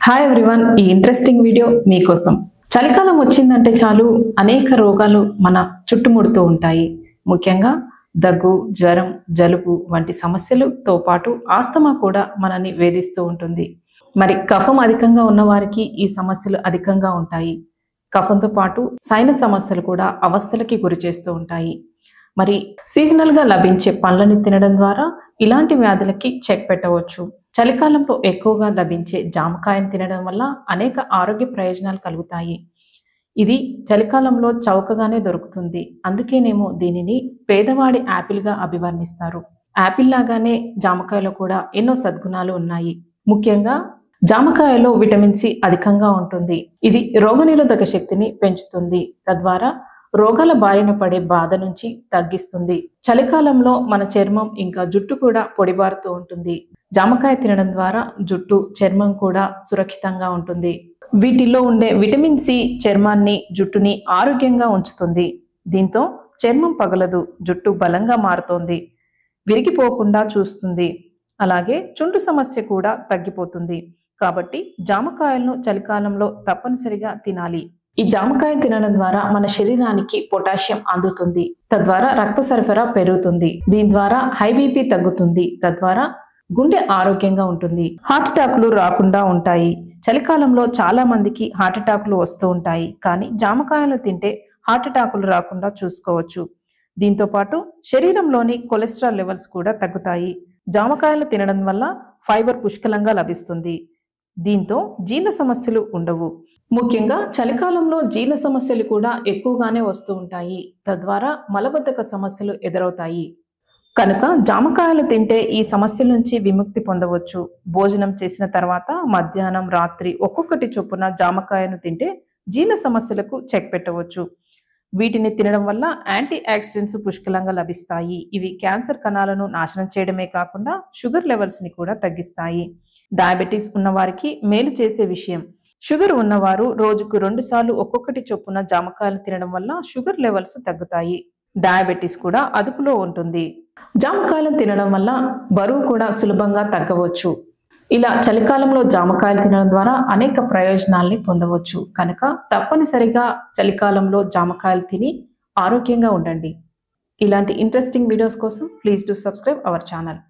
Hi everyone, ఈ interesting video మీకోసం. చలికాలం వచ్చిందంటే చాలు అనేక రోగాలు మన చుట్టుముడుతూ ఉంటాయి. ముఖ్యంగా దగ్గు, జ్వరం, జలుబు వంటి సమస్యలతో పాటు ఆస్తమా కూడా మనని వేధిస్తూ ఉంటుంది. మరి కఫం అధికంగా ఉన్న వారికి ఈ సమస్యలు అధికంగా ఉంటాయి. కఫంతో పాటు సైనస్ సమస్యలు కూడా అవస్థలకి గురి చేస్తూ ఉంటాయి. మరి సీజనల్గా లభించే పండ్లని తినడం ద్వారా ఇలాంటి వ్యాధులకి చెక్ పెట్టవచ్చు. చలికాలంలో ఎక్కువగా లభించే జామకాయను తినడం వల్ల అనేక ఆరోగ్య ప్రయోజనాలు కలుగుతాయి. ఇది చలికాలంలో చౌకగానే దొరుకుతుంది. అందుకేనేమో దీనిని పేదవాడి యాపిల్గా అభివర్ణిస్తారు. యాపిల్ లాగానే జామకాయలో కూడా ఎన్నో సద్గుణాలు ఉన్నాయి. ముఖ్యంగా జామకాయలో విటమిన్ సి అధికంగా ఉంటుంది. ఇది రోగనిరోధక శక్తిని పెంచుతుంది. తద్వారా రోగాల బారిన పడే బాధ నుంచి తగ్గిస్తుంది. చలికాలంలో మన చర్మం ఇంకా జుట్టు కూడా పొడిబారుతూ ఉంటుంది. జామకాయ తినడం ద్వారా జుట్టు, చర్మం కూడా సురక్షితంగా ఉంటుంది. వీటిలో ఉండే విటమిన్ సి చర్మాన్ని, జుట్టుని ఆరోగ్యంగా ఉంచుతుంది. దీంతో చర్మం పగలదు, జుట్టు బలంగా మారుతోంది, విరిగిపోకుండా చూస్తుంది. అలాగే చుండ్రు సమస్య కూడా తగ్గిపోతుంది. కాబట్టి జామకాయలను చలికాలంలో తప్పనిసరిగా తినాలి. ఈ జామకాయ తినడం ద్వారా మన శరీరానికి పొటాషియం అందుతుంది. తద్వారా రక్త సరఫరా పెరుగుతుంది. దీని ద్వారా హై బీపీ తగ్గుతుంది. తద్వారా గుండె ఆరోగ్యంగా ఉంటుంది. హార్ట్ అటాక్లు రాకుండా ఉంటాయి. చలికాలంలో చాలా మందికి హార్ట్ అటాక్లు వస్తూ ఉంటాయి. కానీ జామకాయలు తింటే హార్ట్ అటాక్లు రాకుండా చూసుకోవచ్చు. దీంతో పాటు శరీరంలోని కొలెస్ట్రాల్ లెవెల్స్ కూడా తగ్గుతాయి. జామకాయలు తినడం వల్ల ఫైబర్ పుష్కలంగా లభిస్తుంది. దీంతో జీర్ణ సమస్యలు ఉండవు. ముఖ్యంగా చలికాలంలో జీర్ణ సమస్యలు కూడా ఎక్కువగానే వస్తూ ఉంటాయి. తద్వారా మలబద్ధక సమస్యలు ఎదురవుతాయి. కనుక జామకాయలు తింటే ఈ సమస్యల నుంచి విముక్తి పొందవచ్చు. భోజనం చేసిన తర్వాత మధ్యాహ్నం, రాత్రి ఒక్కొక్కటి చొప్పున జామకాయను తింటే జీర్ణ సమస్యలకు చెక్ పెట్టవచ్చు. వీటిని తినడం వల్ల యాంటీ ఆక్సిడెంట్స్ పుష్కలంగా లభిస్తాయి. ఇవి క్యాన్సర్ కణాలను నాశనం చేయడమే కాకుండా షుగర్ లెవెల్స్ని కూడా తగ్గిస్తాయి. డయాబెటీస్ ఉన్నవారికి మేలు చేసే విషయం. షుగర్ ఉన్నవారు రోజుకు 2 సార్లు ఒక్కొక్కటి చొప్పున జామకాయలు తినడం వల్ల షుగర్ లెవెల్స్ తగ్గుతాయి. డయాబెటీస్ కూడా అదుపులో ఉంటుంది. జామకాయలు తినడం వల్ల బరువు కూడా సులభంగా తగ్గవచ్చు. ఇలా చలికాలంలో జామకాయలు తినడం ద్వారా అనేక ప్రయోజనాల్ని పొందవచ్చు. కనుక తప్పనిసరిగా చలికాలంలో జామకాయలు తిని ఆరోగ్యంగా ఉండండి. ఇలాంటి ఇంట్రెస్టింగ్ వీడియోస్ కోసం please do subscribe our channel.